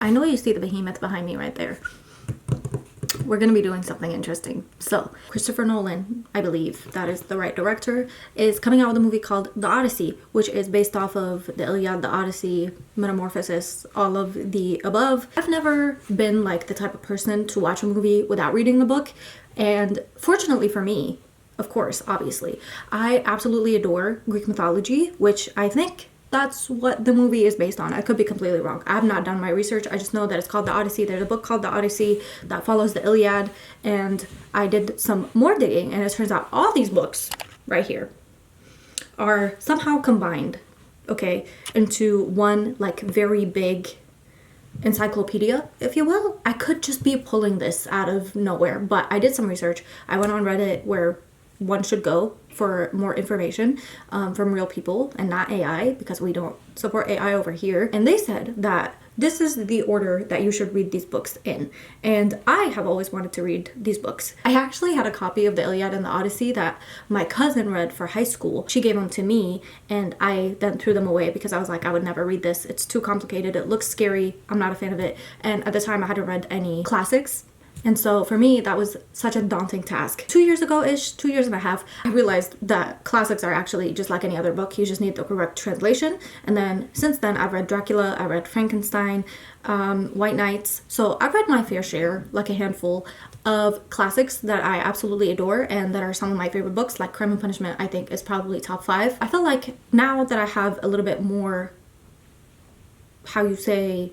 I know you see the behemoth behind me right there. We're going to be doing something interesting. So, Christopher Nolan, I believe that is the right director, is coming out with a movie called The Odyssey, which is based off of the Iliad, the Odyssey, Metamorphosis, all of the above. I've never been like the type of person to watch a movie without reading the book, and fortunately for me, of course, obviously, I absolutely adore Greek mythology, which I think that's what the movie is based on. I could be completely wrong. I have not done my research. I just know that it's called The Odyssey. There's a book called The Odyssey that follows the Iliad, and I did some more digging, and it turns out all these books right here are somehow combined, okay, into one like very big encyclopedia, if you will. I could just be pulling this out of nowhere, but I did some research. I went on Reddit, where one should go for more information from real people and not AI, because we don't support AI over here. And they said that this is the order that you should read these books in. And I have always wanted to read these books. I actually had a copy of the Iliad and the Odyssey that my cousin read for high school. She gave them to me, and I then threw them away because I was like, I would never read this. It's too complicated. It looks scary. I'm not a fan of it. And at the time I hadn't read any classics. And so for me, that was such a daunting task. 2 years ago-ish, 2 years and a half, I realized that classics are actually just like any other book. You just need the correct translation. And then since then, I've read Dracula, I read Frankenstein, White Knights. So I've read my fair share, like a handful of classics that I absolutely adore and that are some of my favorite books. Like Crime and Punishment, I think is probably top 5. I feel like now that I have a little bit more, how you say,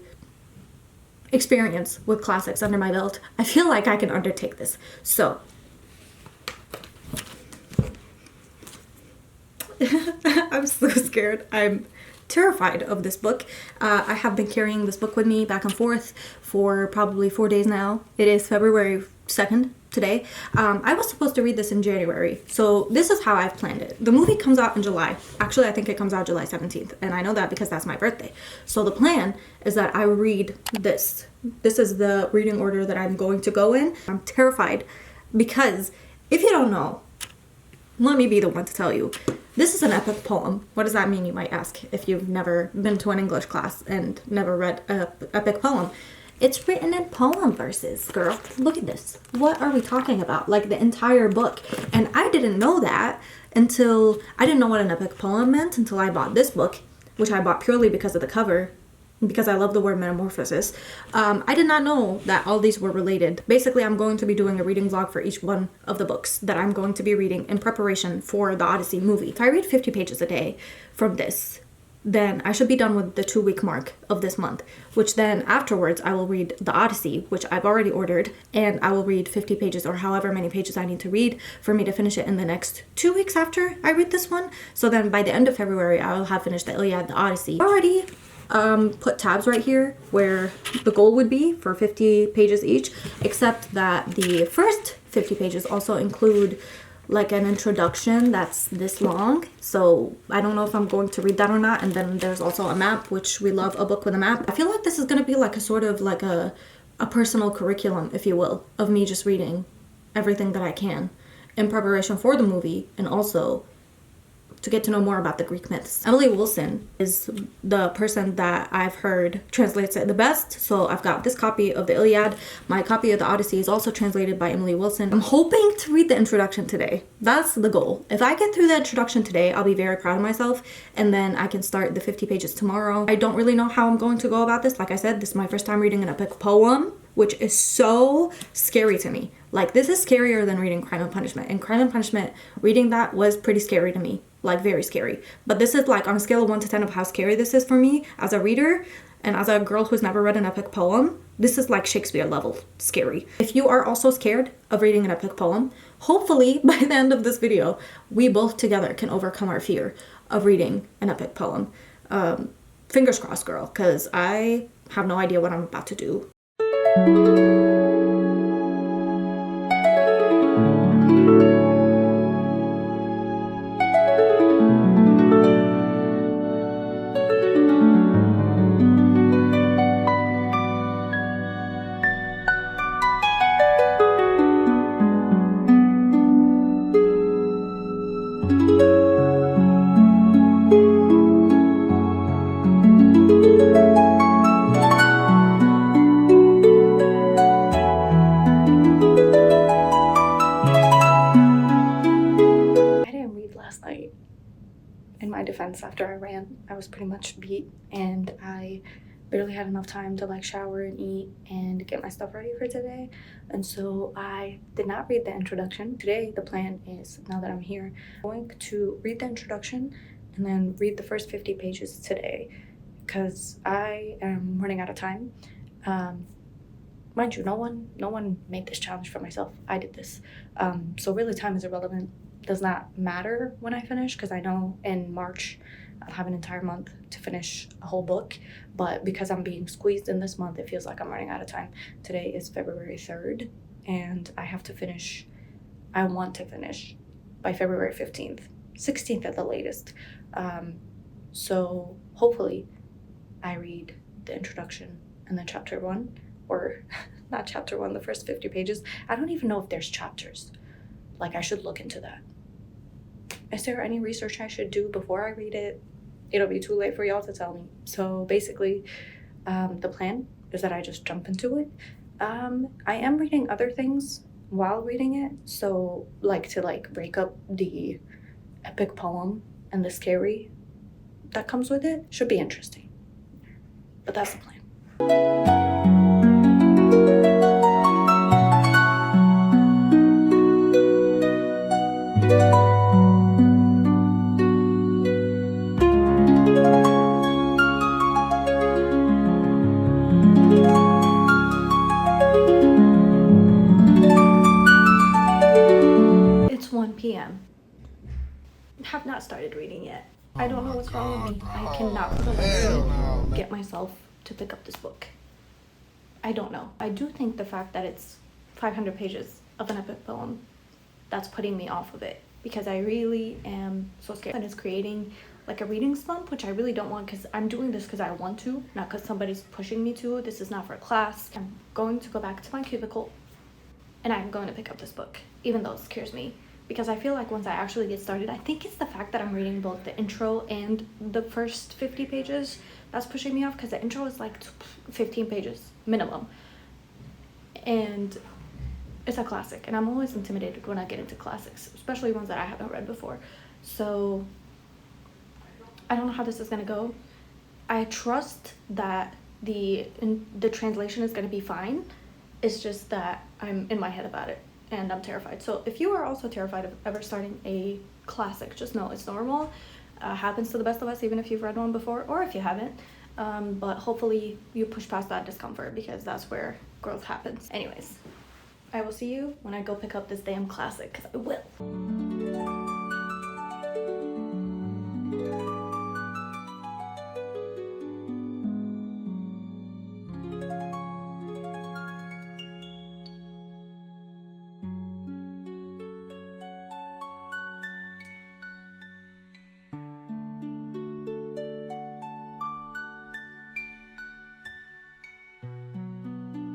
experience with classics under my belt, I feel like I can undertake this. So I'm so scared. I'm terrified of this book. I have been carrying this book with me back and forth for probably 4 days now. It is February 2nd today. I was supposed to read this in January, so this is how I've planned it. The movie comes out in July. Actually, I think it comes out July 17th, and I know that because that's my birthday. So the plan is that I read this. This is the reading order that I'm going to go in. I'm terrified because if you don't know, let me be the one to tell you. This is an epic poem. What does that mean, you might ask, if you've never been to an English class and never read an epic poem? It's written in poem verses, girl. Look at this. What are we talking about? Like the entire book. And I didn't know that until, I didn't know what an epic poem meant until I bought this book, which I bought purely because of the cover, because I love the word metamorphosis. I did not know that all these were related. Basically, I'm going to be doing a reading vlog for each one of the books that I'm going to be reading in preparation for the Odyssey movie. If I read 50 pages a day from this, then I should be done with the 2-week mark of this month, which then afterwards I will read the Odyssey, which I've already ordered, and I will read 50 pages or however many pages I need to read for me to finish it in the next 2 weeks after I read this one. So then by the end of February, I will have finished the Iliad, the Odyssey. Already put tabs right here where the goal would be for 50 pages each, except that the first 50 pages also include like an introduction that's this long. So I don't know if I'm going to read that or not. And then there's also a map, which we love a book with a map. I feel like this is going to be like a sort of like a personal curriculum, if you will, of me just reading everything that I can in preparation for the movie, and also to get to know more about the Greek myths. Emily Wilson is the person that I've heard translates it the best. So I've got this copy of the Iliad. My copy of the Odyssey is also translated by Emily Wilson. I'm hoping to read the introduction today. That's the goal. If I get through the introduction today, I'll be very proud of myself, and then I can start the 50 pages tomorrow. I don't really know how I'm going to go about this. Like I said, this is my first time reading an epic poem, which is so scary to me. Like, this is scarier than reading Crime and Punishment. And Crime and Punishment, reading that was pretty scary to me. Like, very scary. But this is like on a scale of 1 to 10 of how scary this is for me as a reader and as a girl who's never read an epic poem. This is like Shakespeare level scary. If you are also scared of reading an epic poem, hopefully by the end of this video, we both together can overcome our fear of reading an epic poem. Fingers crossed, girl, because I have no idea what I'm about to do. minutes after I ran, I was pretty much beat, and I barely had enough time to like shower and eat and get my stuff ready for today. And so I did not read the introduction. Today the plan is, now that I'm here, I'm going to read the introduction and then read the first 50 pages today because I am running out of time. Mind you, no one made this challenge for myself. I did this. So really time is irrelevant. Does not matter when I finish because I know in March I'll have an entire month to finish a whole book, but because I'm being squeezed in this month, it feels like I'm running out of time. Today is February 3rd, and I want to finish by February 15th, 16th at the latest. So hopefully I read the introduction and then chapter 1, or not chapter 1, the first 50 pages. I don't even know if there's chapters. Like, I should look into that. Is there any research I should do before I read it? It'll be too late for y'all to tell me. So basically, the plan is that I just jump into it. I am reading other things while reading it. So to break up the epic poem and the scary that comes with it should be interesting. But that's the plan. It's 1 p.m. Have not started reading yet. I don't know what's wrong with me. I cannot for the life of me get myself to pick up this book. I don't know. I do think the fact that it's 500 pages of an epic poem, that's putting me off of it because I really am so scared. And it's creating like a reading slump, which I really don't want because I'm doing this because I want to, not because somebody's pushing me to. This is not for class. I'm going to go back to my cubicle and I'm going to pick up this book, even though it scares me. Because I feel like once I actually get started, I think it's the fact that I'm reading both the intro and the first 50 pages that's pushing me off, because the intro is like 15 pages minimum. And it's a classic, and I'm always intimidated when I get into classics, especially ones that I haven't read before. So I don't know how this is going to go. I trust that the translation is going to be fine. It's just that I'm in my head about it. And I'm terrified. So if you are also terrified of ever starting a classic, just know it's normal. Happens to the best of us, even if you've read one before or if you haven't. But hopefully you push past that discomfort because that's where growth happens. Anyways, I will see you when I go pick up this damn classic, because I will.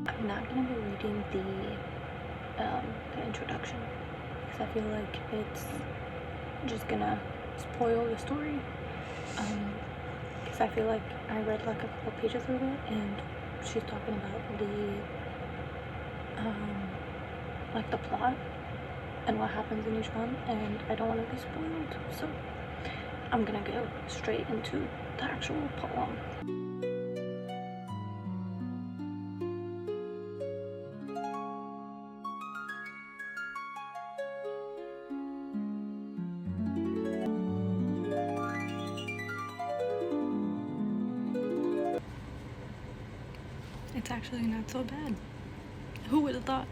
I'm not gonna be reading the introduction because I feel like it's just gonna spoil the story. Because I feel like I read like a couple pages of it and she's talking about the plot and what happens in each one, and I don't want to be spoiled, so I'm gonna go straight into the actual poem. It's actually not so bad. Who would have thought?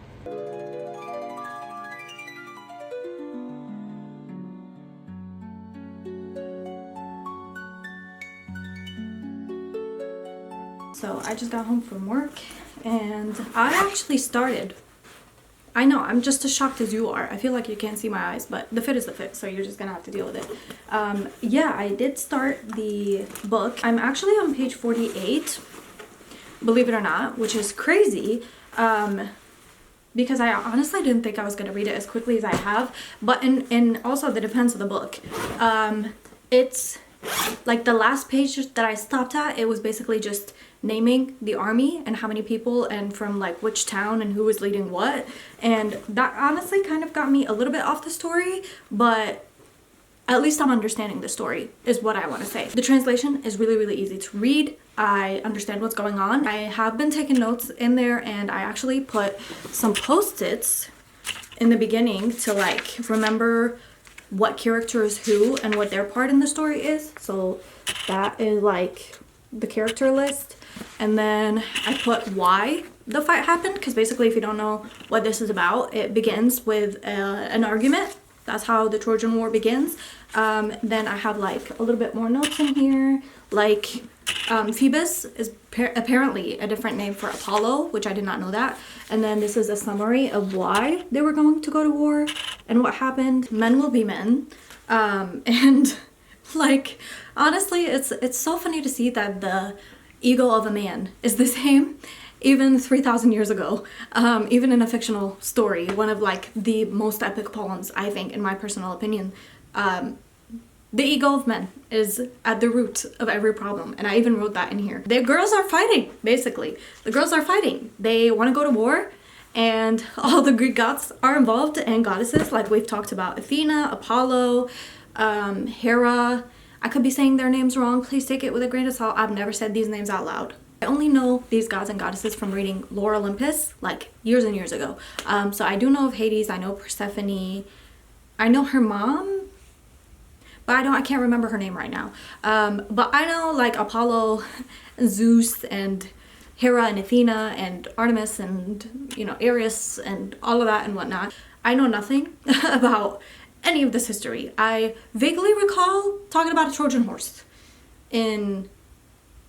So I just got home from work and I actually started. I know, I'm just as shocked as you are. I feel like you can't see my eyes, but the fit is the fit, so you're just gonna have to deal with it. Yeah, I did start the book. I'm actually on page 48, believe it or not, which is crazy. Because I honestly didn't think I was gonna read it as quickly as I have, but and also the depends of the book. It's like the last page that I stopped at, it was basically just naming the army and how many people and from like which town and who was leading what, and that honestly kind of got me a little bit off the story, but at least I'm understanding the story, is what I want to say. The translation is really, really easy to read. I understand what's going on. I have been taking notes in there, and I actually put some post-its in the beginning to like remember what character is who and what their part in the story is. So that is like the character list. And then I put why the fight happened, because basically if you don't know what this is about, it begins with an argument. That's how the Trojan War begins. Then I have like a little bit more notes in here, like Phoebus is apparently a different name for Apollo, which I did not know that. And then this is a summary of why they were going to go to war and what happened. Men will be men. And like, honestly, it's so funny to see that the ego of a man is the same even 3,000 years ago. Even in a fictional story, one of like the most epic poems, I think, in my personal opinion, the ego of men is at the root of every problem. And I even wrote that in here. The girls are fighting, basically. The girls are fighting. They want to go to war, and all the Greek gods are involved, and goddesses, like we've talked about. Athena, Apollo, Hera. I could be saying their names wrong. Please take it with a grain of salt. I've never said these names out loud. I only know these gods and goddesses from reading Lore Olympus, like years and years ago. So I do know of Hades. I know Persephone. I know her mom, but I can't remember her name right now. But I know like Apollo, Zeus, and Hera, and Athena, and Artemis, and you know, Ares, and all of that and whatnot. I know nothing about any of this history. I vaguely recall talking about a Trojan horse in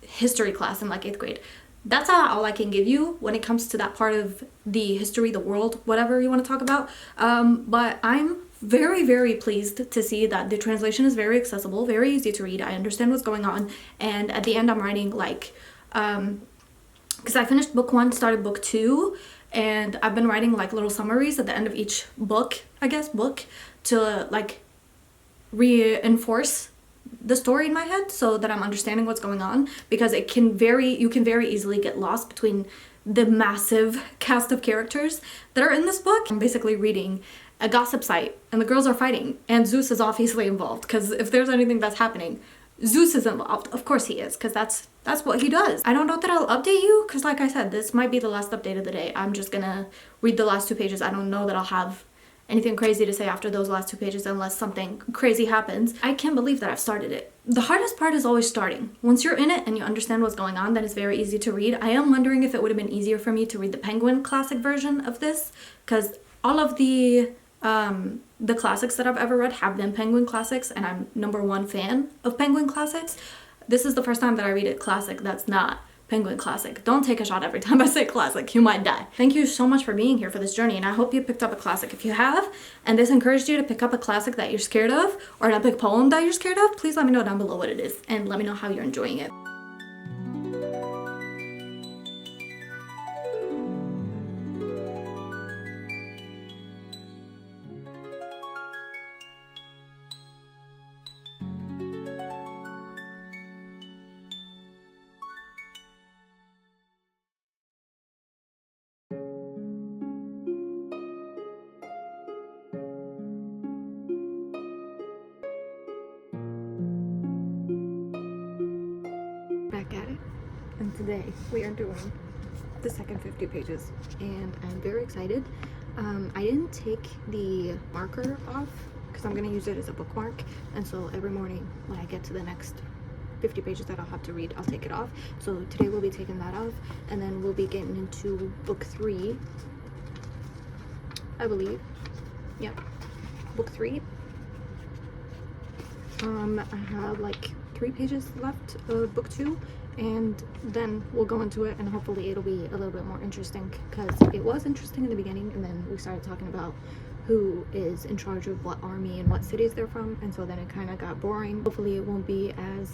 history class in like 8th grade. That's all I can give you when it comes to that part of the history, the world, whatever you want to talk about. But I'm very, very pleased to see that the translation is very accessible, very easy to read. I understand what's going on. And at the end, I'm writing like, because I finished book 1, started book 2, and I've been writing like little summaries at the end of each book, to like reinforce the story in my head so that I'm understanding what's going on, because you can very easily get lost between the massive cast of characters that are in this book. I'm basically reading a gossip site, and the girls are fighting, and Zeus is obviously involved, because if there's anything that's happening, Zeus is involved. Of course he is, because that's what he does. I don't know that I'll update you, because like I said, this might be the last update of the day. I'm just gonna read the last 2 pages. I don't know that I'll have anything crazy to say after those last 2 pages unless something crazy happens. I can't believe that I've started it. The hardest part is always starting. Once you're in it and you understand what's going on, then it's very easy to read. I am wondering if it would have been easier for me to read the Penguin classic version of this, because all of the classics that I've ever read have been Penguin classics, and I'm #1 fan of Penguin classics. This is the first time that I read a classic that's not Penguin classic. Don't take a shot every time I say classic, you might die. Thank you so much for being here for this journey, and I hope you picked up a classic. If you have, and this encouraged you to pick up a classic that you're scared of, or an epic poem that you're scared of, please let me know down below what it is, and let me know how you're enjoying it. Back at it, and today we are doing the second 50 pages, and I'm very excited. I didn't take the marker off because I'm going to use it as a bookmark, and so every morning when I get to the next 50 pages that I'll have to read, I'll take it off. So today we'll be taking that off, and then we'll be getting into book 3, I believe. Yep, book 3. I have like 3 pages left of book 2, and then we'll go into it, and hopefully it'll be a little bit more interesting, because it was interesting in the beginning, and then we started talking about who is in charge of what army and what cities they're from, and so then it kind of got boring. Hopefully it won't be as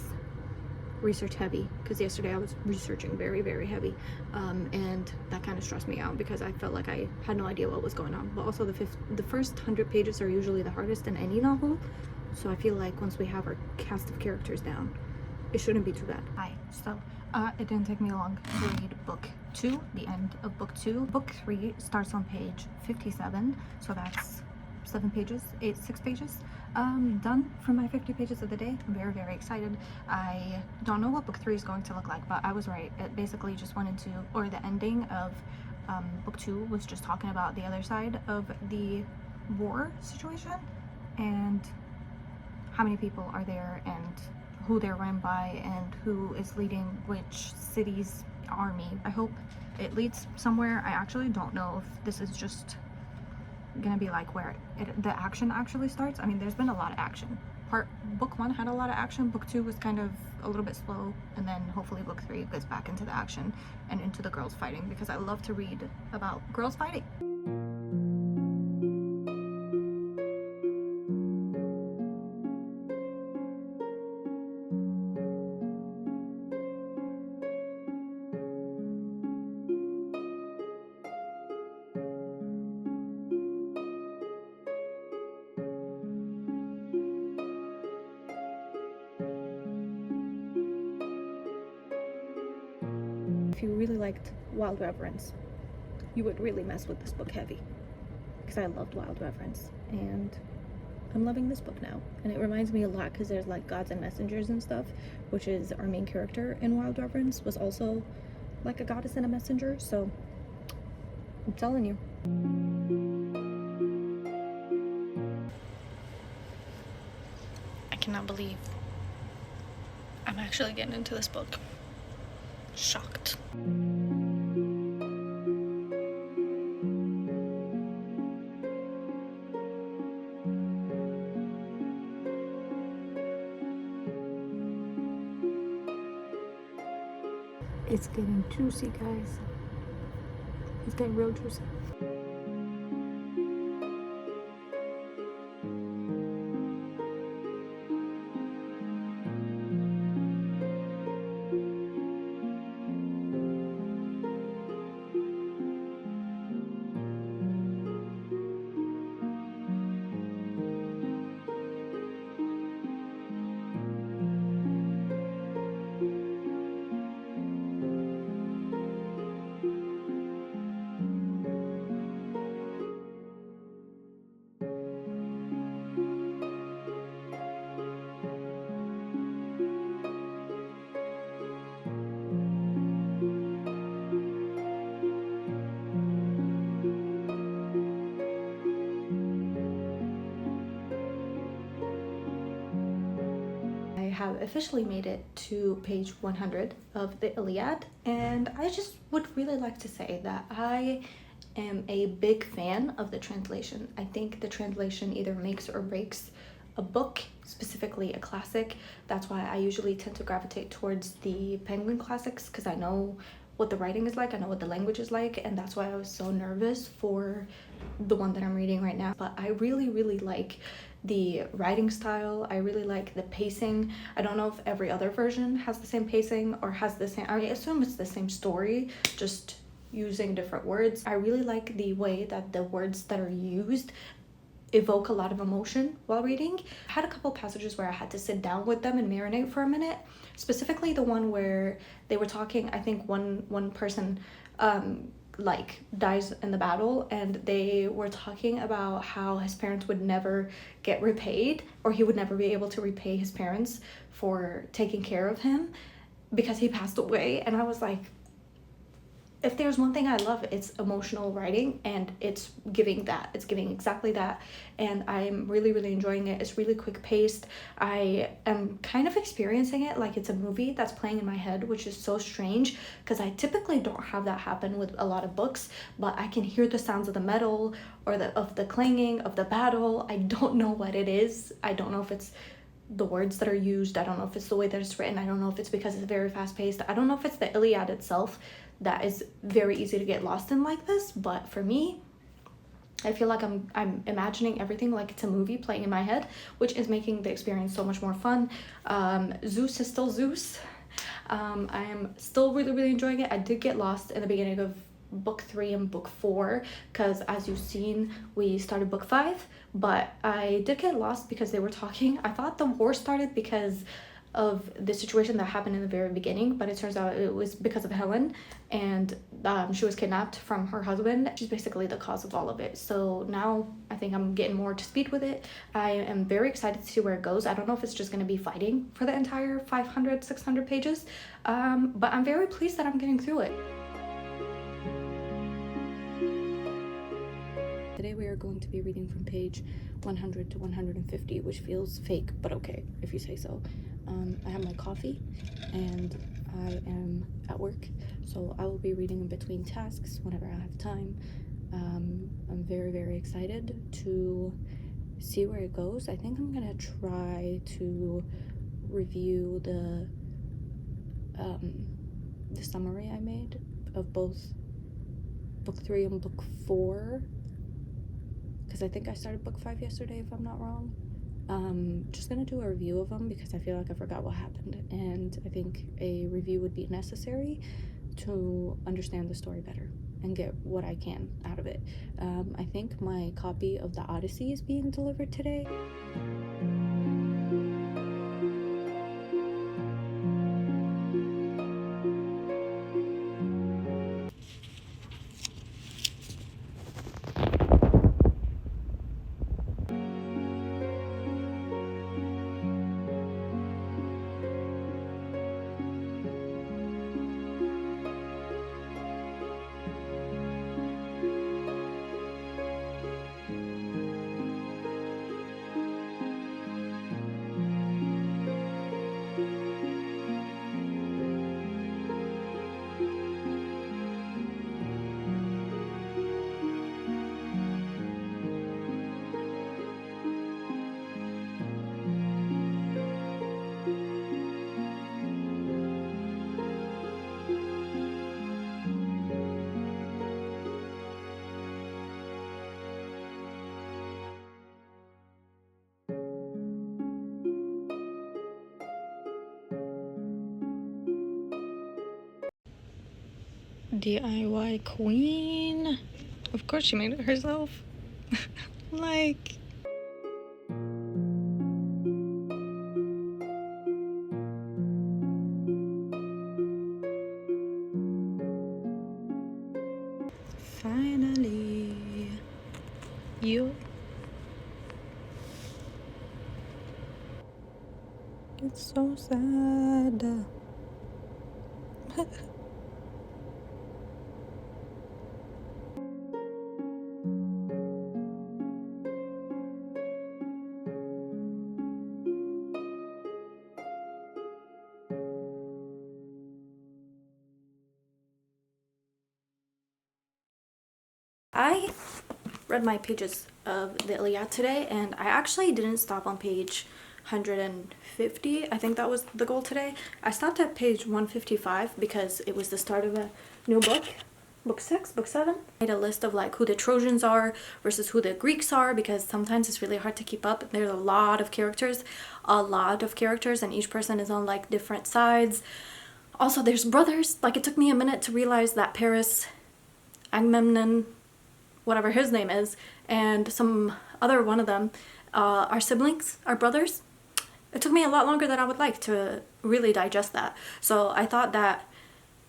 research heavy, because yesterday I was researching very, very heavy, and that kind of stressed me out because I felt like I had no idea what was going on. But also the first 100 pages are usually the hardest in any novel, so I feel like once we have our cast of characters down, it shouldn't be too bad. Hi, so it didn't take me long to read book 2, the end of book 2. Book 3 starts on page 57, so that's 6 pages. Done for my 50 pages of the day. I'm very, very excited. I don't know what book 3 is going to look like, but I was right. It basically just went into, or the ending of book 2 was just talking about the other side of the war situation and how many people are there and who they're run by and who is leading which city's army. I hope it leads somewhere. I actually don't know if this is just gonna be like where the action actually starts. I mean, there's been a lot of action. Book 1 had a lot of action. Book 2 was kind of a little bit slow, and then hopefully book 3 gets back into the action and into the girls fighting, because I love to read about girls fighting. If you really liked Wild Reverence, you would really mess with this book heavy, because I loved Wild Reverence and I'm loving this book now. And it reminds me a lot because there's like gods and messengers and stuff, which is our main character in Wild Reverence was also like a goddess and a messenger. So I'm telling you. I cannot believe I'm actually getting into this book. Shocked. It's getting juicy, guys. It's getting real juicy. Have officially made it to page 100 of the Iliad, and I just would really like to say that I am a big fan of the translation. I think the translation either makes or breaks a book, specifically a classic. That's why I usually tend to gravitate towards the Penguin classics, because I know what the writing is like, I know what the language is like, and that's why I was so nervous for the one that I'm reading right now. But I really like the writing style. I really like the pacing. I don't know if every other version has the same pacing or has the same, I assume it's the same story, just using different words. I really like the way that the words that are used evoke a lot of emotion while reading. I had a couple passages where I had to sit down with them and marinate for a minute, specifically the one where they were talking, I think one person like dies in the battle, and they were talking about how his parents would never get repaid, or he would never be able to repay his parents for taking care of him because he passed away. And I was like, if there's one thing I love, it's emotional writing, and it's giving that. It's giving exactly that, and I'm really enjoying it. It's really quick paced. I am kind of experiencing it like it's a movie that's playing in my head, which is so strange because I typically don't have that happen with a lot of books, but I can hear the sounds of the metal or of the clanging of the battle. I don't know what it is. I don't know if it's the words that are used. I don't know if it's the way that it's written. I don't know if it's because it's very fast paced. I don't know if it's the Iliad itself that is very easy to get lost in like this, but for me, I feel like I'm imagining everything like it's a movie playing in my head, which is making the experience so much more fun. Zeus is still Zeus. I am still really enjoying it. I did get lost in the beginning of book 3 and book 4 because, as you've seen, we started book 5, but I did get lost because they were talking. I thought the war started because of the situation that happened in the very beginning, but it turns out it was because of Helen, and she was kidnapped from her husband. She's basically the cause of all of it. So now I think I'm getting more to speed with it. I am very excited to see where it goes. I don't know if it's just going to be fighting for the entire 500, 600 pages, but I'm very pleased that I'm getting through it. Today we are going to be reading from page 100 to 150, which feels fake, but okay, if you say so. I have my coffee, and I am at work, so I will be reading in between tasks whenever I have time. I'm very, very excited to see where it goes. I think I'm gonna try to review the summary I made of both book 3 and book 4, because I think I started book 5 yesterday, if I'm not wrong. Just gonna do a review of them because I feel like I forgot what happened, and I think a review would be necessary to understand the story better and get what I can out of it. I think my copy of the Odyssey is being delivered today. DIY queen. Of course she made it herself. Like, finally, you. It's so sad. I read my pages of the Iliad today, and I actually didn't stop on page 150. I think that was the goal today. I stopped at page 155 because it was the start of a new book. Book 6, book 7. I made a list of like who the Trojans are versus who the Greeks are, because sometimes it's really hard to keep up. There's a lot of characters, and each person is on like different sides. Also, there's brothers. Like, it took me a minute to realize that Paris, Agamemnon, whatever his name is, and some other one of them are siblings, are brothers. It took me a lot longer than I would like to really digest that. So I thought that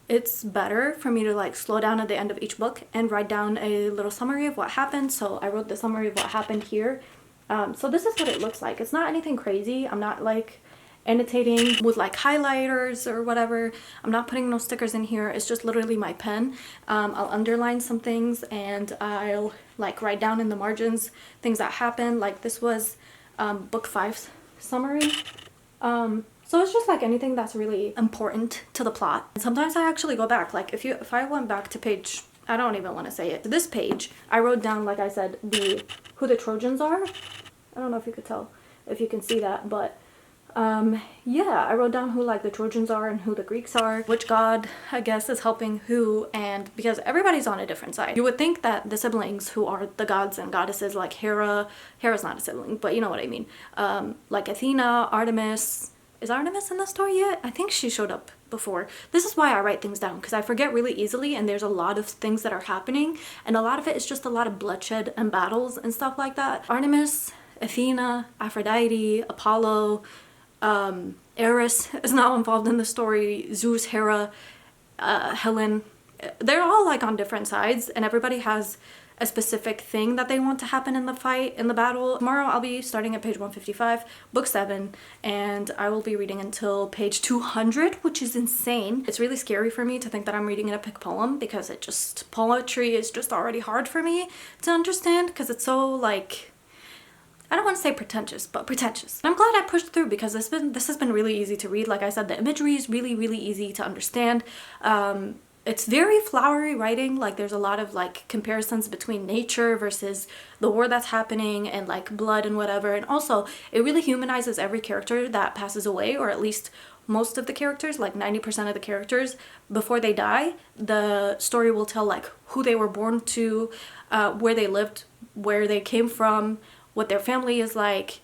it's better for me to like slow down at the end of each book and write down a little summary of what happened. So I wrote the summary of what happened here. So this is what it looks like. It's not anything crazy. I'm not like annotating with like highlighters or whatever. I'm not putting no stickers in here. It's just literally my pen. I'll underline some things, and I'll like write down in the margins things that happen. Like this was book 5's summary. So it's just like anything that's really important to the plot. And sometimes I actually go back. Like if I went back to page, I don't even want to say it, this page, I wrote down, like I said, who the Trojans are. I don't know if you could tell, if you can see that, but yeah, I wrote down who like the Trojans are and who the Greeks are, which god I guess is helping who, and because everybody's on a different side. You would think that the siblings who are the gods and goddesses, like Hera's not a sibling, but you know what I mean, like Athena, Artemis. Is Artemis in the story yet? I think she showed up before. This is why I write things down, because I forget really easily, and there's a lot of things that are happening, and a lot of it is just a lot of bloodshed and battles and stuff like that. Artemis, Athena, Aphrodite, Apollo, Eris is now involved in the story. Zeus, Hera, Helen. They're all like on different sides, and everybody has a specific thing that they want to happen in the fight, in the battle. Tomorrow I'll be starting at page 155, book 7, and I will be reading until page 200, which is insane. It's really scary for me to think that I'm reading an epic poem, because poetry is just already hard for me to understand, because it's so like, I don't want to say pretentious, but pretentious. I'm glad I pushed through, because this has been really easy to read. Like I said, the imagery is really, really easy to understand. It's very flowery writing. Like there's a lot of like comparisons between nature versus the war that's happening, and like blood and whatever. And also it really humanizes every character that passes away, or at least most of the characters, like 90% of the characters. Before they die, the story will tell like who they were born to, where they lived, where they came from, what their family is like,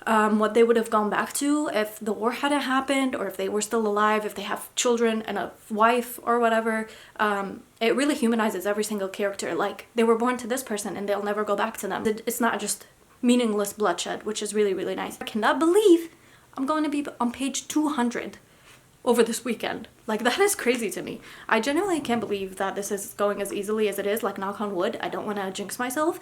what they would have gone back to if the war hadn't happened, or if they were still alive, if they have children and a wife or whatever. It really humanizes every single character. Like they were born to this person and they'll never go back to them. It's not just meaningless bloodshed, which is really, really nice. I cannot believe I'm going to be on page 200 over this weekend. Like that is crazy to me. I genuinely can't believe that this is going as easily as it is. Like knock on wood, I don't want to jinx myself.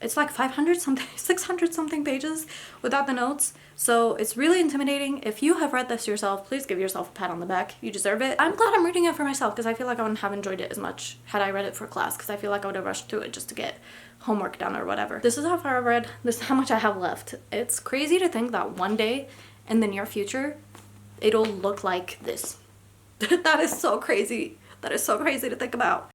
It's like 500 something, 600 something pages without the notes. So it's really intimidating. If you have read this yourself, please give yourself a pat on the back. You deserve it. I'm glad I'm reading it for myself, because I feel like I wouldn't have enjoyed it as much had I read it for class, because I feel like I would have rushed through it just to get homework done or whatever. This is how far I've read. This is how much I have left. It's crazy to think that one day in the near future it'll look like this. That is so crazy. That is so crazy to think about.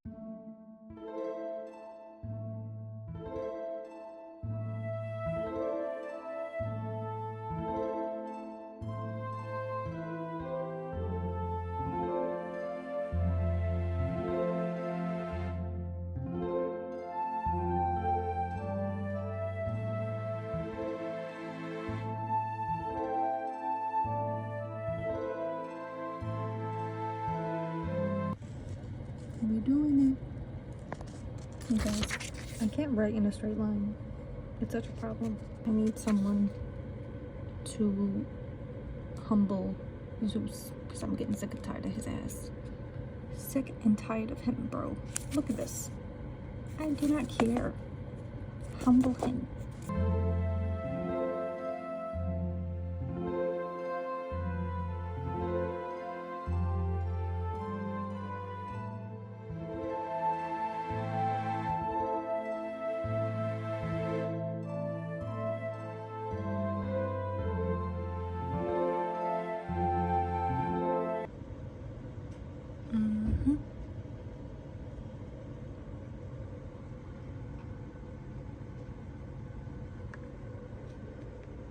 We're doing it. You guys, I can't write in a straight line. It's such a problem. I need someone to humble Zeus, because I'm getting sick and tired of his ass. Sick and tired of him, bro. Look at this. I do not care. Humble him.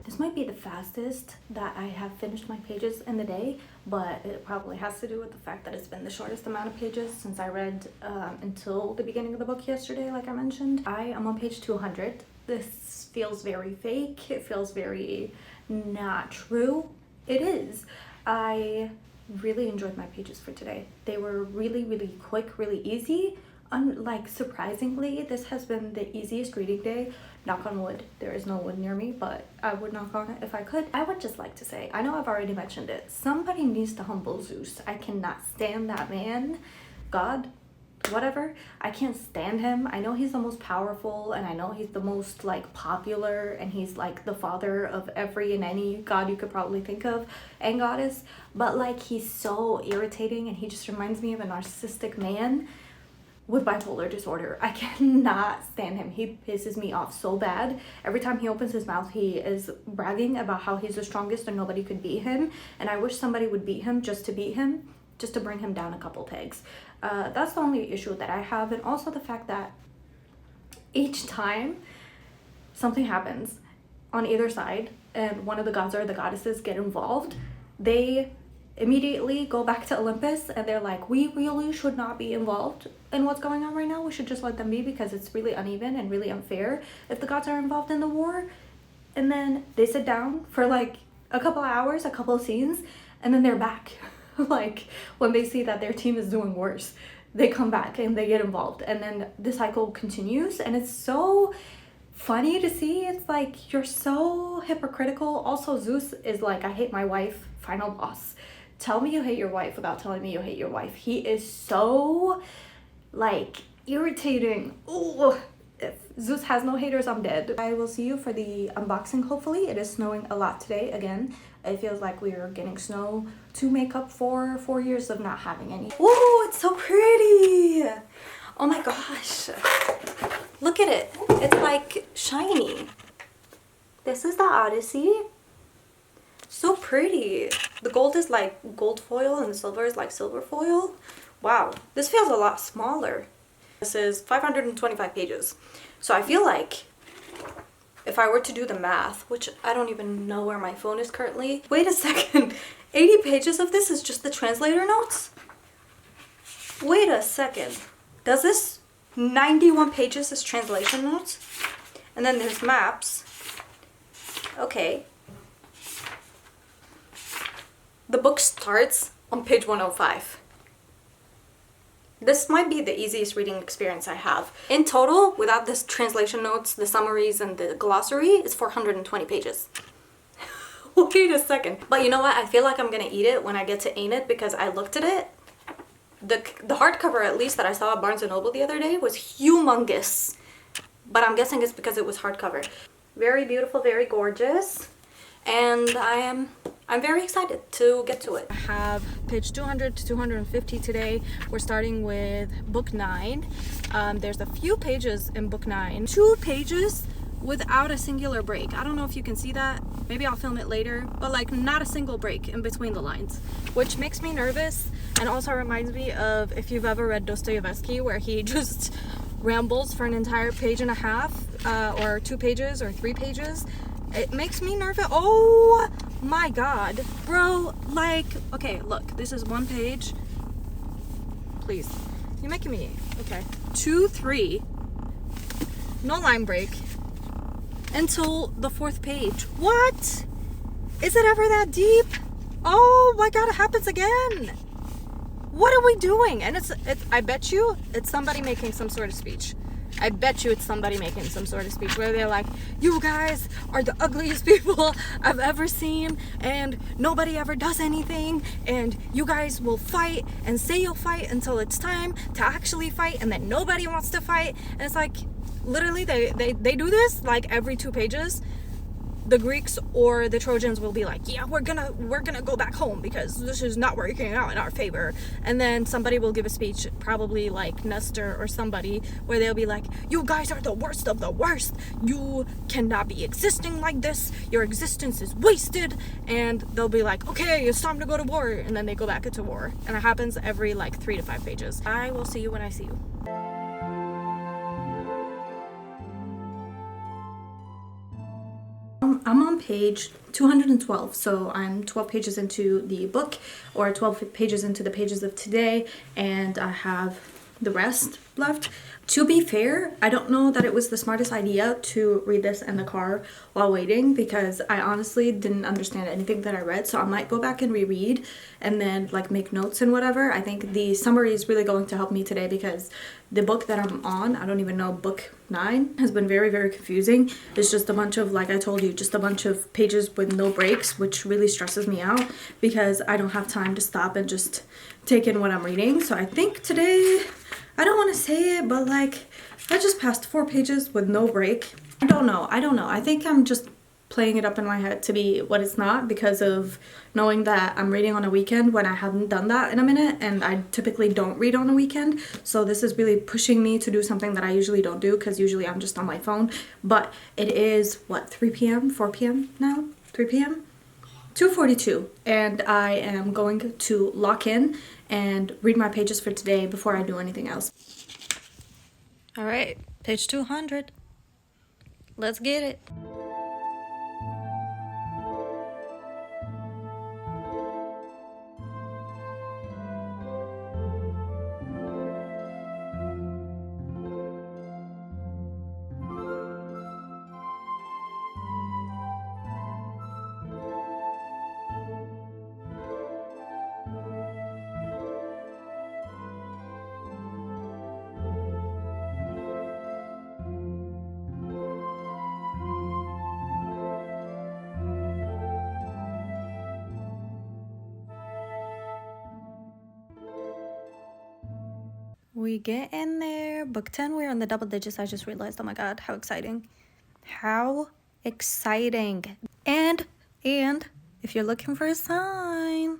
This might be the fastest that I have finished my pages in the day, but it probably has to do with the fact that it's been the shortest amount of pages since I read until the beginning of the book yesterday, like I mentioned. I am on page 200. This feels very fake. It feels very not true. It is. I really enjoyed my pages for today. They were really, really quick, really easy. Like surprisingly, this has been the easiest reading day. Knock on wood. There is no wood near me, but I would knock on it if I could. I would just like to say, I know I've already mentioned it, somebody needs to humble Zeus. I cannot stand that man. God, whatever. I can't stand him. I know he's the most powerful, and I know he's the most like popular, and he's like the father of every and any god you could probably think of, and goddess, but like he's so irritating, and he just reminds me of a narcissistic man with bipolar disorder. I cannot stand him. He pisses me off so bad. Every time he opens his mouth, he is bragging about how he's the strongest and nobody could beat him, and I wish somebody would beat him, just to bring him down a couple pegs. That's the only issue that I have. And also the fact that each time something happens on either side and one of the gods or the goddesses get involved, they immediately go back to Olympus and they're like, we really should not be involved in what's going on right now. We should just let them be, because it's really uneven and really unfair if the gods are involved in the war. And then they sit down for like a couple of hours, a couple of scenes, and then they're back. Like when they see that their team is doing worse, they come back and they get involved, and then the cycle continues, and it's so funny to see. It's like, you're so hypocritical. Also, Zeus is like, I hate my wife, final boss. Tell me you hate your wife without telling me you hate your wife. He is so, like, irritating. Ooh. If Zeus has no haters, I'm dead. I will see you for the unboxing, hopefully. It is snowing a lot today, again. It feels like we are getting snow to make up for 4 years of not having any. Ooh, it's so pretty! Oh my gosh. Look at it. It's like shiny. This is the Odyssey. So pretty. The gold is like gold foil and the silver is like silver foil. Wow, this feels a lot smaller. This is 525 pages. So I feel like if I were to do the math, which I don't even know where my phone is currently. Wait a second. 80 pages of this is just the translator notes? Wait a second. Does this 91 pages is translation notes? And then there's maps. Okay. The book starts on page 105. This might be the easiest reading experience I have. In total, without this translation notes, the summaries, and the glossary, is 420 pages. Wait a second. But you know what? I feel like I'm gonna eat it when I get to Ain't It because I looked at it. The hardcover, at least, that I saw at Barnes & Noble the other day was humongous. But I'm guessing it's because it was hardcover. Very beautiful, very gorgeous. And I'm very excited to get to it. I have page 200 to 250 today. We're starting with book 9. There's a few pages in book 9. 2 pages without a singular break. I don't know if you can see that. Maybe I'll film it later. But like not a single break in between the lines. Which makes me nervous and also reminds me of if you've ever read Dostoevsky, where he just rambles for an entire page and a half or 2 pages or 3 pages. It makes me nervous. Oh my god. Bro, like, okay, look, this is 1 page. Please. You're making me, okay. 2, 3. No line break. Until the 4th page. What? Is it ever that deep? Oh my god, it happens again. What are we doing? And it's I bet you it's somebody making some sort of speech. I bet you it's somebody making some sort of speech where they're like, you guys are the ugliest people I've ever seen and nobody ever does anything and you guys will fight and say you'll fight until it's time to actually fight and then nobody wants to fight. And it's like, literally they do this like every 2 pages. The Greeks or the Trojans will be like, yeah, we're gonna go back home because this is not working out in our favor. And then somebody will give a speech, probably like Nestor or somebody, where they'll be like, you guys are the worst of the worst. You cannot be existing like this. Your existence is wasted. And they'll be like, okay, it's time to go to war. And then they go back into war. And it happens every like 3 to 5 pages. I will see you when I see you. I'm on page 212, so I'm 12 pages into the book, or 12 pages into the pages of today, and I have the rest left. To be fair, I don't know that it was the smartest idea to read this in the car while waiting, because I honestly didn't understand anything that I read, so I might go back and reread and then like make notes and whatever. I think the summary is really going to help me today because the book that I'm on, I don't even know, book 9, has been very, very confusing. It's just a bunch of, like I told you, just a bunch of pages with no breaks, which really stresses me out because I don't have time to stop and just take in what I'm reading. So I think today, I don't want to say it, but like I just passed 4 pages with no break. I don't know. I think I'm just playing it up in my head to be what it's not because of knowing that I'm reading on a weekend when I haven't done that in a minute, and I typically don't read on a weekend. So this is really pushing me to do something that I usually don't do because usually I'm just on my phone. But it is, what, 3 p.m., 4 p.m. now? 3 p.m.? 2:42, and I am going to lock in and read my pages for today before I do anything else. All right, page 200. Let's get it. We get in there. Book 10, we're in the double digits. I just realized. Oh my god, how exciting. How exciting. And if you're looking for a sign,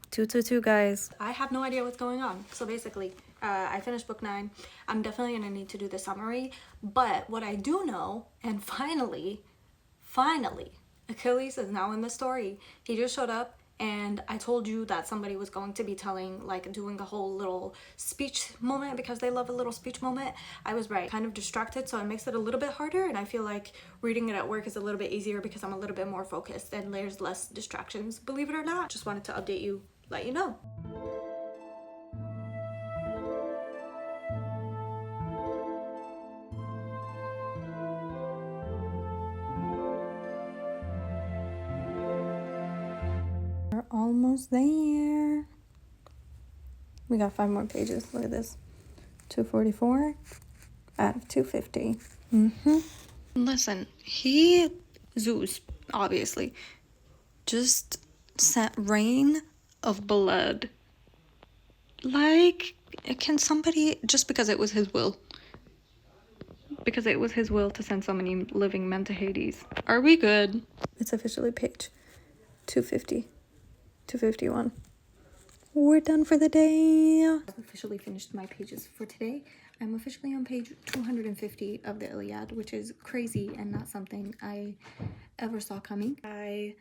222, guys. I have no idea what's going on. So basically, I finished book 9. I'm definitely gonna need to do the summary. But what I do know, and finally, Achilles is now in the story. He just showed up, and I told you that somebody was going to be telling, like, doing a whole little speech moment because they love a little speech moment. I was right. Kind of distracted, so it makes it a little bit harder, and I feel like reading it at work is a little bit easier because I'm a little bit more focused and there's less distractions, believe it or not. Just wanted to update you, let you know. We're almost there. We got 5 more pages. Look at this. 244 out of 250. Listen, Zeus, obviously, just sent rain of blood. Like, can somebody, just because it was his will. Because it was his will to send so many living men to Hades. Are we good? It's officially page 250. 251. We're done for the day. I've officially finished my pages for today. I'm officially on page 250 of the Iliad, which is crazy and not something I ever saw coming. I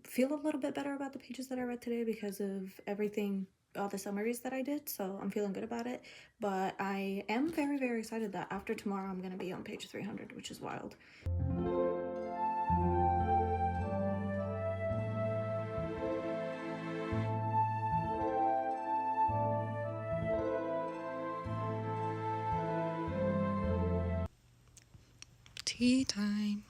feel a little bit better about the pages that I read today because of everything, all the summaries that I did, so I'm feeling good about it. But I am very, very excited that after tomorrow I'm gonna be on page 300, which is wild. Tea time.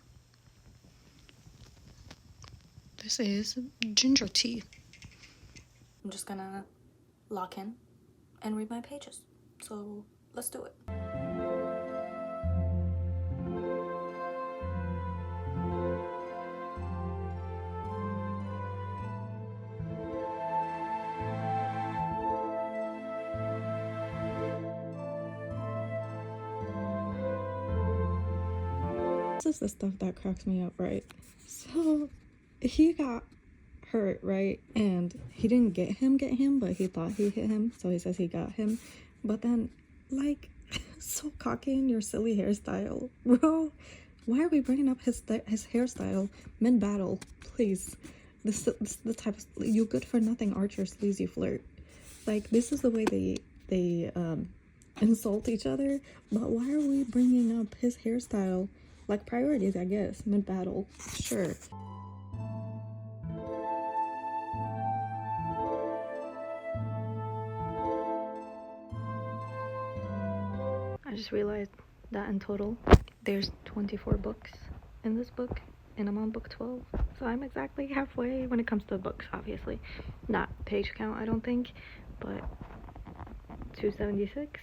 This is ginger tea. I'm just gonna lock in and read my pages. So let's do it. This is the stuff that cracks me up, right? So he got hurt, right? And he didn't get him, but he thought he hit him, so he says he got him. But then, like, so cocky in your silly hairstyle, bro. Why are we bringing up his hairstyle mid-battle? Please. This is the type of you good for nothing archer sleazy flirt. Like, this is the way they insult each other. But why are we bringing up his hairstyle? Like, priorities, I guess, mid-battle. Sure. I just realized that in total, there's 24 books in this book, and I'm on book 12. So I'm exactly halfway when it comes to books, obviously. Not page count, I don't think, but 276.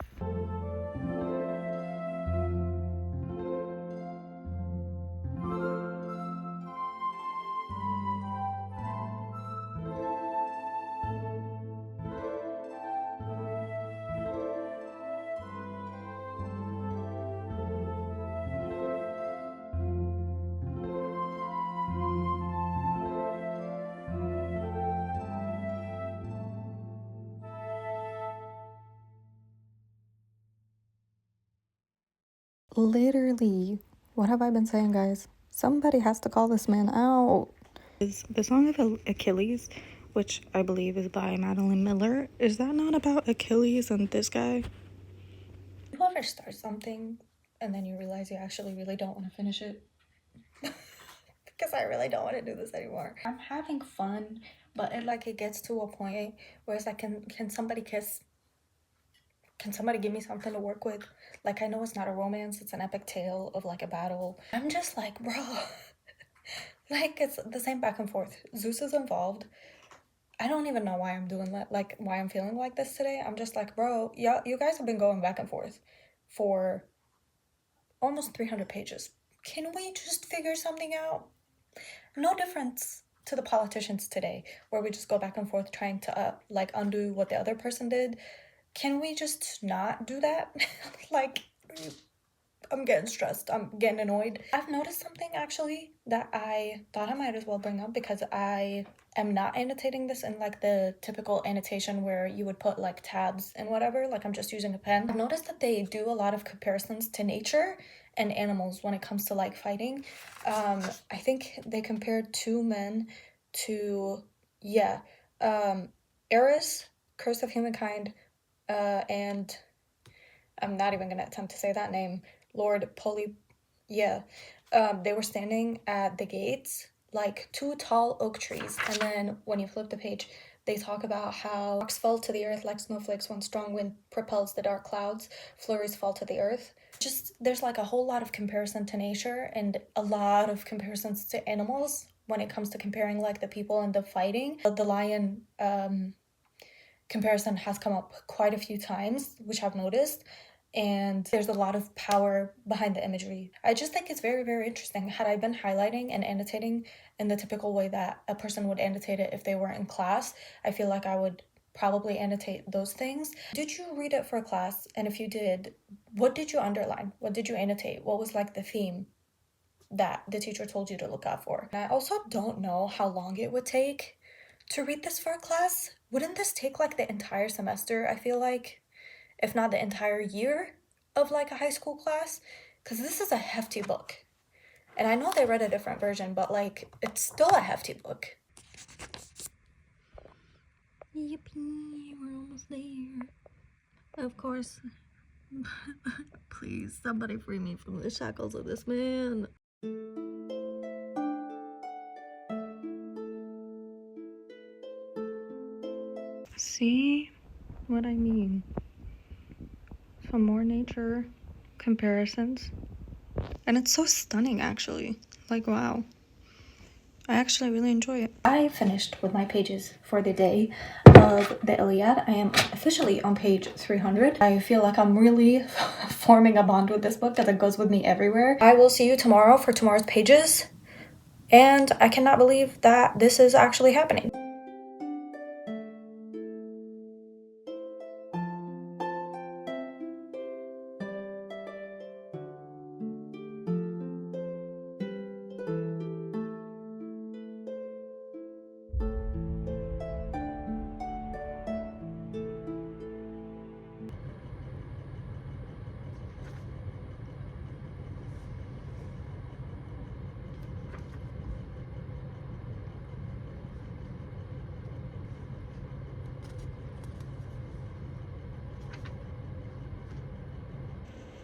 Literally, what have I been saying, guys? Somebody has to call this man out. The Song of Achilles, which I believe is by Madeline Miller, is that not about Achilles and this guy? You ever start something and then you realize you actually really don't want to finish it? Because I really don't want to do this anymore. I'm having fun, but it gets to a point where it's like, can somebody kiss? Can somebody give me something to work with? Like, I know it's not a romance, it's an epic tale of, like, a battle. I'm just like, bro. Like, it's the same back and forth. Zeus is involved. I don't even know why I'm doing that, like, why I'm feeling like this today. I'm just like, bro, you guys have been going back and forth for almost 300 pages. Can we just figure something out? No difference to the politicians today, where we just go back and forth trying to, like, undo what the other person did. can we just not do that? Like, I'm getting stressed. I'm getting annoyed. I've noticed something actually that I thought I might as well bring up because I am not annotating this in like the typical annotation where you would put like tabs and whatever. Like I'm just using a pen. I've noticed that they do a lot of comparisons to nature and animals when it comes to like fighting. I think they compared two men to, yeah, Eris, Curse of Humankind, and I'm not even gonna attempt to say that name. Lord Poly, yeah. They were standing at the gates, like two tall oak trees. And then when you flip the page, they talk about how rocks fall to the earth like snowflakes when strong wind propels the dark clouds, flurries fall to the earth. Just there's like a whole lot of comparison to nature and a lot of comparisons to animals when it comes to comparing like the people and the fighting. The lion comparison has come up quite a few times, which I've noticed, and there's a lot of power behind the imagery. I just think it's very, very interesting. Had I been highlighting and annotating in the typical way that a person would annotate it if they were in class, I feel like I would probably annotate those things. Did you read it for a class? And if you did, what did you underline? What did you annotate? What was like the theme that the teacher told you to look out for? And I also don't know how long it would take to read this for a class. Wouldn't this take like the entire semester? I feel like, if not the entire year of like a high school class, because this is a hefty book. And I know they read a different version, but like it's still a hefty book. Yippee, we're almost there. Of course. Please, somebody free me from the shackles of this man. See what I mean? Some more nature comparisons. And it's so stunning, actually. Like, wow. I actually really enjoy it. I finished with my pages for the day of the Iliad. I am officially on page 300. I feel like I'm really forming a bond with this book because it goes with me everywhere. I will see you tomorrow for tomorrow's pages. And I cannot believe that this is actually happening.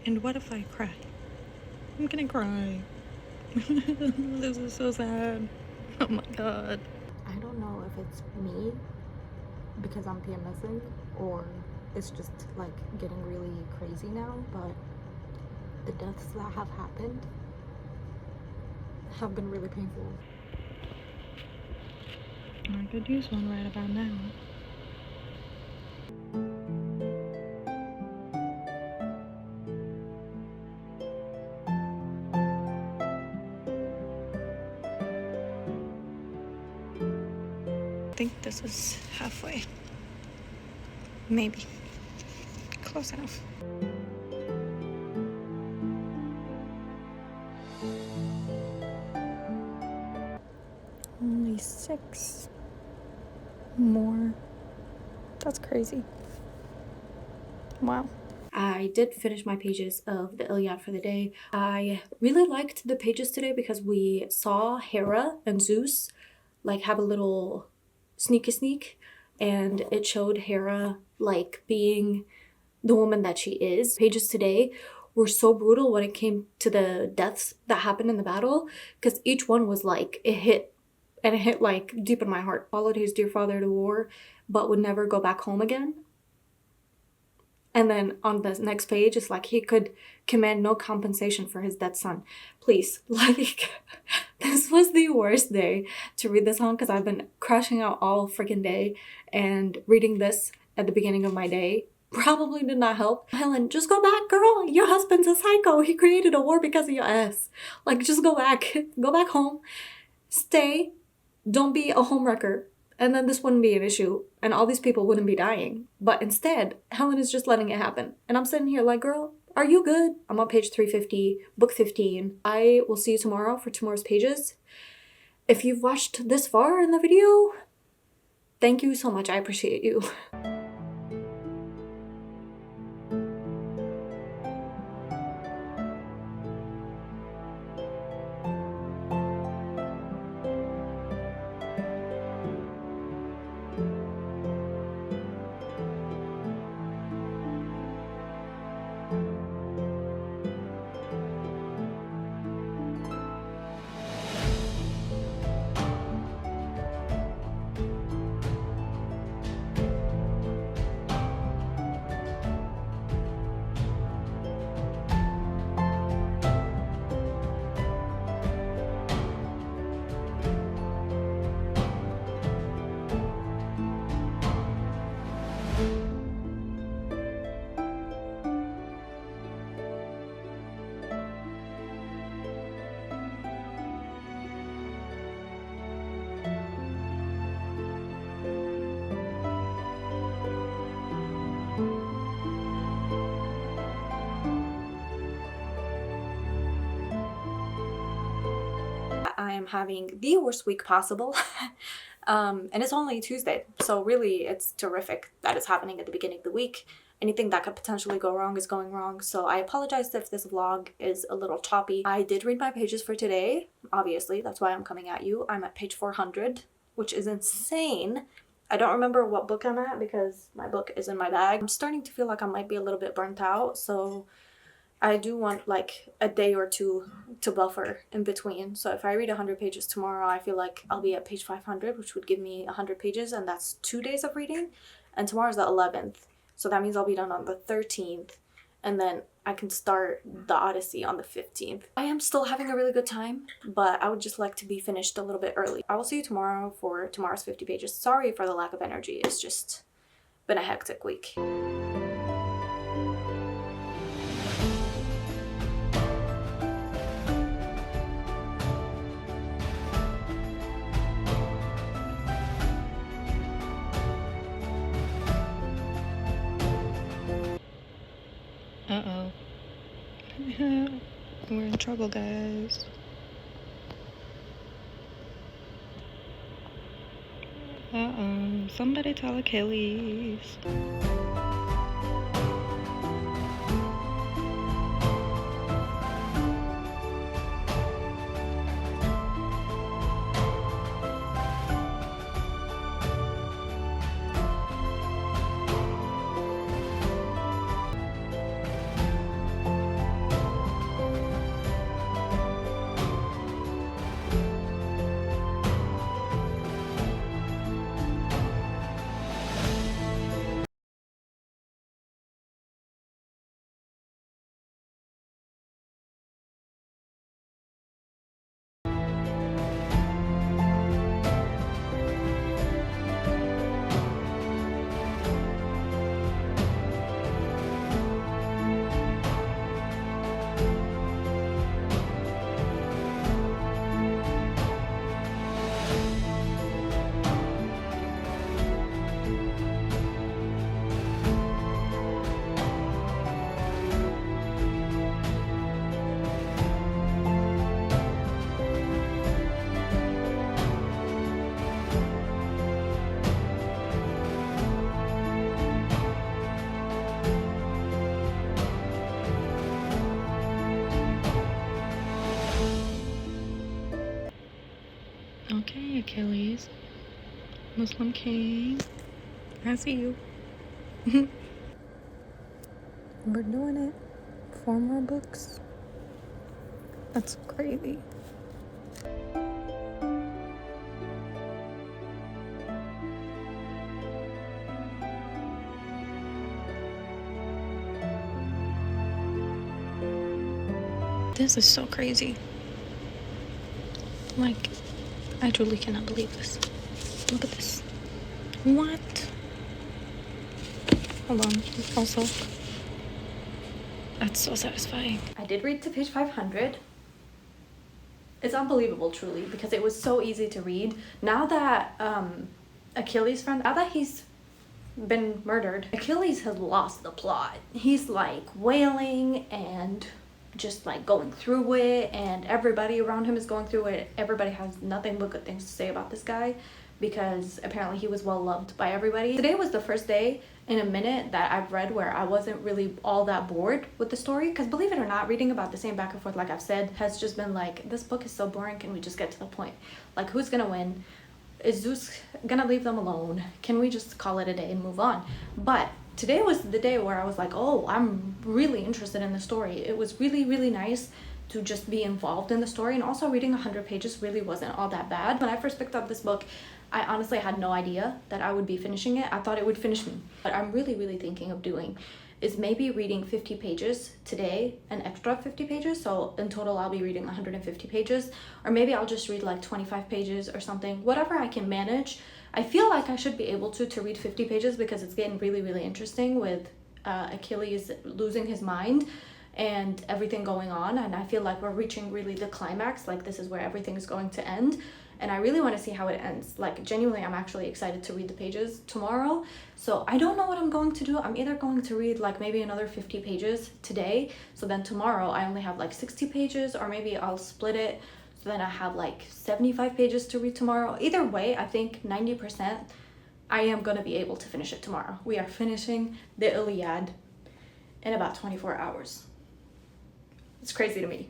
And what if I cry? I'm gonna cry. This is so sad. Oh my god. I don't know if it's me because I'm PMSing or it's just like getting really crazy now, but the deaths that have happened have been really painful. I could use one right about now. I think this is halfway. Maybe. Close enough. Only 6 more. That's crazy. Wow. I did finish my pages of the Iliad for the day. I really liked the pages today because we saw Hera and Zeus like have a little sneak, and it showed Hera like being the woman that she is. Pages today were so brutal when it came to the deaths that happened in the battle because each one was like, it hit like deep in my heart. Followed his dear father to war but would never go back home again. And then on the next page, it's like he could command no compensation for his dead son. Please, like, this was the worst day to read this on because I've been crashing out all freaking day, and reading this at the beginning of my day probably did not help. Helen, just go back, girl. Your husband's a psycho. He created a war because of your ass. Like, just go back. Go back home. Stay. Don't be a homewrecker. and then this wouldn't be an issue, and all these people wouldn't be dying. But instead, Helen is just letting it happen. And I'm sitting here like, girl, are you good? I'm on page 350, book 15. I will see you tomorrow for tomorrow's pages. If you've watched this far in the video, thank you so much. I appreciate you. I am having the worst week possible. And it's only Tuesday, so really it's terrific that it's happening at the beginning of the week. Anything that could potentially go wrong is going wrong, so I apologize if this vlog is a little choppy. I did read my pages for today, obviously, that's why I'm coming at you. I'm at page 400, which is insane. I don't remember what book I'm at because my book is in my bag. I'm starting to feel like I might be a little bit burnt out, so I do want like a day or two to buffer in between. So if I read 100 pages tomorrow, I feel like I'll be at page 500, which would give me 100 pages, and that's 2 days of reading. And tomorrow's the 11th, so that means I'll be done on the 13th, and then I can start the Odyssey on the 15th. I am still having a really good time, but I would just like to be finished a little bit early. I will see you tomorrow for tomorrow's 50 pages. Sorry for the lack of energy. It's just been a hectic week. Uh-oh. We're in trouble, guys. Uh-oh. Somebody tell Achilles. Okay, Achilles. Muslim King. I see you. We're doing it. 4 more books. That's crazy. This is so crazy. Like, I truly cannot believe this. Look at this. What? Hold on. Also, that's so satisfying. I did read to page 500. It's unbelievable, truly, because it was so easy to read. Now that Achilles' friend. I thought he's been murdered. Achilles has lost the plot. He's like wailing and just like going through it, and everybody around him is going through it. Everybody has nothing but good things to say about this guy because apparently he was well loved by everybody. Today was the first day in a minute that I've read where I wasn't really all that bored with the story, because believe it or not, reading about the same back and forth, like I've said, has just been like, this book is so boring, can we just get to the point? Like, who's gonna win? Is Zeus gonna leave them alone? Can we just call it a day and move on? But today was the day where I was like, oh, I'm really interested in the story. It was really, really nice to just be involved in the story, and also reading 100 pages really wasn't all that bad. When I first picked up this book, I honestly had no idea that I would be finishing it. I thought it would finish me. What I'm really, really thinking of doing is maybe reading 50 pages today, an extra 50 pages. So in total, I'll be reading 150 pages, or maybe I'll just read like 25 pages or something, whatever I can manage. I feel like I should be able to read 50 pages because it's getting really, really interesting with Achilles losing his mind and everything going on. And I feel like we're reaching really the climax, like this is where everything is going to end. And I really want to see how it ends. Like, genuinely, I'm actually excited to read the pages tomorrow. So I don't know what I'm going to do. I'm either going to read like maybe another 50 pages today, so then tomorrow I only have like 60 pages, or maybe I'll split it so then I have like 75 pages to read tomorrow. Either way, I think 90% I am going to be able to finish it tomorrow. We are finishing the Iliad in about 24 hours. It's crazy to me.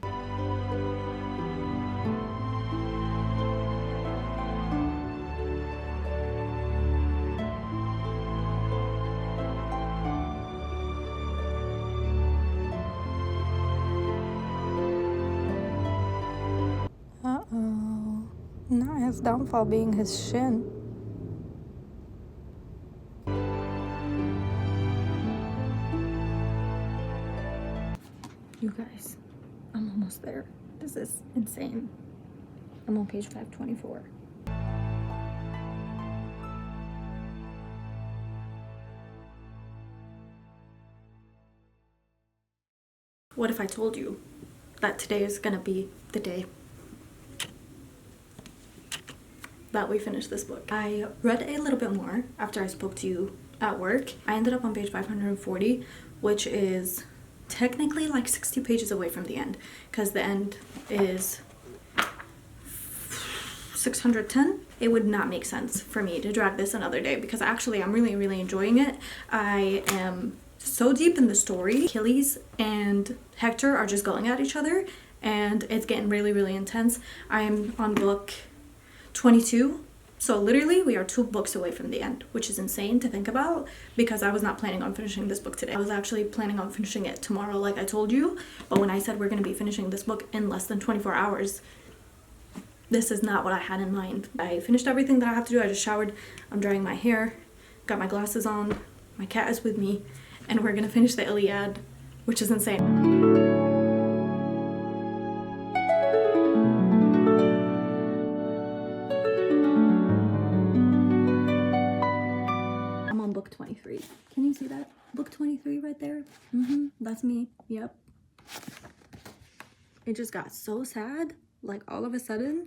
Uh-oh. Not his downfall being his shin. You guys, I'm almost there. This is insane. I'm on page 524. What if I told you that today is gonna be the day that we finish this book? I read a little bit more after I spoke to you at work. I ended up on page 540, which is technically like 60 pages away from the end, because the end is 610. It would not make sense for me to drag this another day, because actually I'm really, really enjoying it. I am so deep in the story. Achilles and Hector are just going at each other, and it's getting really, really intense. I'm on book 22. So literally we are 2 books away from the end, which is insane to think about, because I was not planning on finishing this book today. I was actually planning on finishing it tomorrow, like I told you. But when I said we're going to be finishing this book in less than 24 hours, this is not what I had in mind. I finished everything that I have to do. I just showered, I'm drying my hair, got my glasses on, my cat is with me, and we're going to finish the Iliad, which is insane. Book 23. Can you see that? Book 23 right there? That's me. Yep. It just got so sad, like all of a sudden.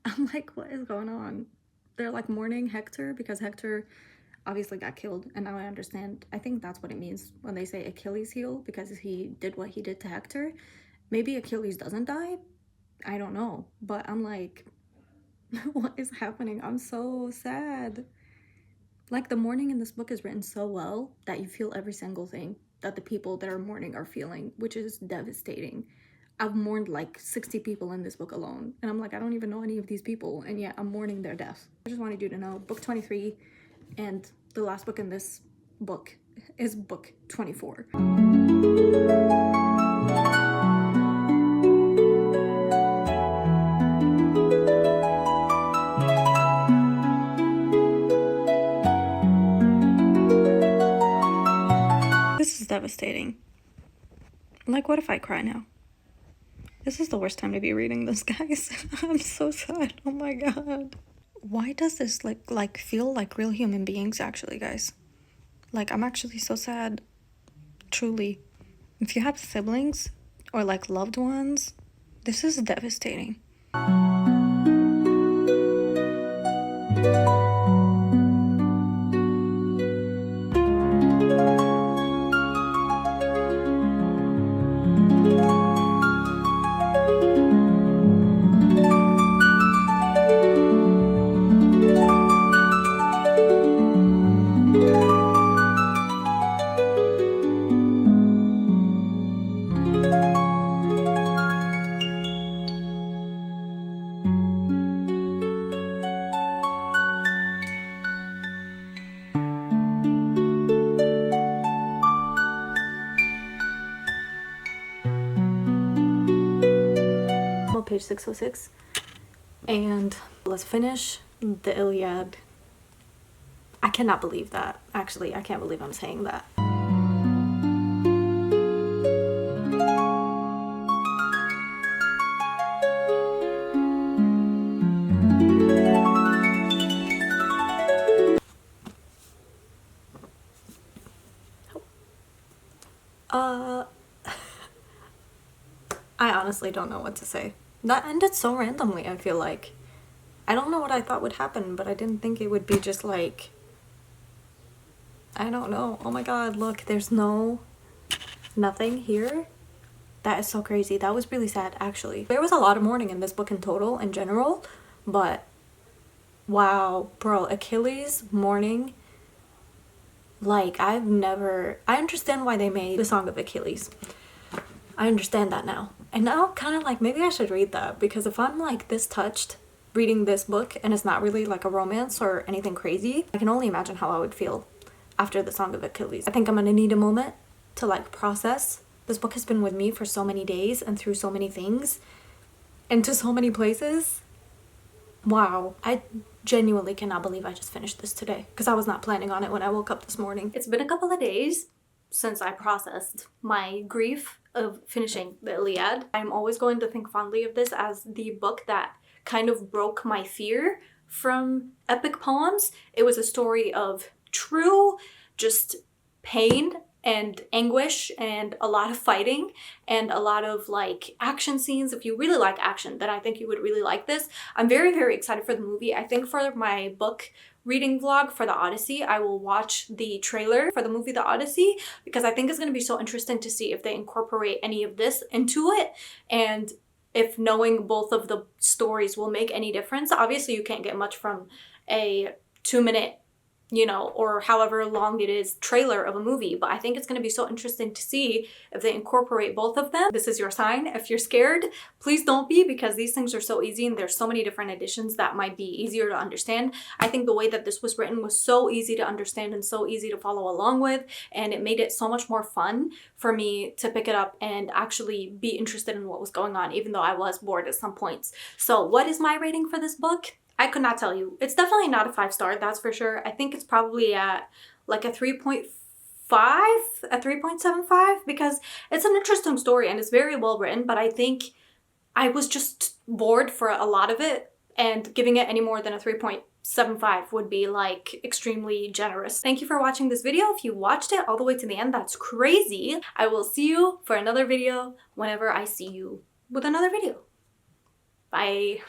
I'm like, what is going on? They're like mourning Hector because Hector obviously got killed, and now I understand. I think that's what it means when they say Achilles heel, because he did what he did to Hector. Maybe Achilles doesn't die. I don't know. But I'm like, what is happening? I'm so sad. Like, the mourning in this book is written so well that you feel every single thing that the people that are mourning are feeling, which is devastating. I've mourned like 60 people in this book alone, and I'm like, I don't even know any of these people, and yet I'm mourning their death. I just wanted you to know, book 23 and the last book in this book is book 24. Devastating. Like, what if I cry now? This is the worst time to be reading this, guys. I'm so sad. Oh my god. Why does this like feel like real human beings, actually, guys? Like, I'm actually so sad. Truly. If you have siblings or like loved ones, this is devastating. page 606. And let's finish the Iliad. I cannot believe that. Actually, I can't believe I'm saying that. I honestly don't know what to say. That ended so randomly, I feel like. I don't know what I thought would happen, but I didn't think it would be just like... I don't know. Oh my god, look, there's nothing here. That is so crazy. That was really sad, actually. There was a lot of mourning in this book in total, in general, but wow, bro, Achilles mourning. Like, I understand why they made the Song of Achilles. I understand that now. And now kind of like, maybe I should read that, because if I'm like this touched reading this book and it's not really like a romance or anything crazy, I can only imagine how I would feel after the Song of Achilles. I think I'm gonna need a moment to like process. This book has been with me for so many days and through so many things and to so many places. Wow, I genuinely cannot believe I just finished this today, because I was not planning on it when I woke up this morning. It's been a couple of days since I processed my grief of finishing the Iliad. I'm always going to think fondly of this as the book that kind of broke my fear from epic poems. It was a story of true just pain and anguish and a lot of fighting and a lot of like action scenes. If you really like action, then I think you would really like this. I'm very, very excited for the movie. I think for my book reading vlog for the Odyssey, I will watch the trailer for the movie The Odyssey, because I think it's going to be so interesting to see if they incorporate any of this into it, and if knowing both of the stories will make any difference. Obviously, you can't get much from a 2-minute, you know, or however long it is, trailer of a movie, but I think it's going to be so interesting to see if they incorporate both of them. This is your sign. If you're scared, please don't be, because these things are so easy and there's so many different editions that might be easier to understand. I think the way that this was written was so easy to understand and so easy to follow along with, and it made it so much more fun for me to pick it up and actually be interested in what was going on, even though I was bored at some points. So what is my rating for this book? I could not tell you. It's definitely not a 5-star, that's for sure. I think it's probably at like a 3.5, a 3.75, because it's an interesting story and it's very well written, but I think I was just bored for a lot of it, and giving it any more than a 3.75 would be like extremely generous. Thank you for watching this video. If you watched it all the way to the end, that's crazy. I will see you for another video whenever I see you with another video. Bye.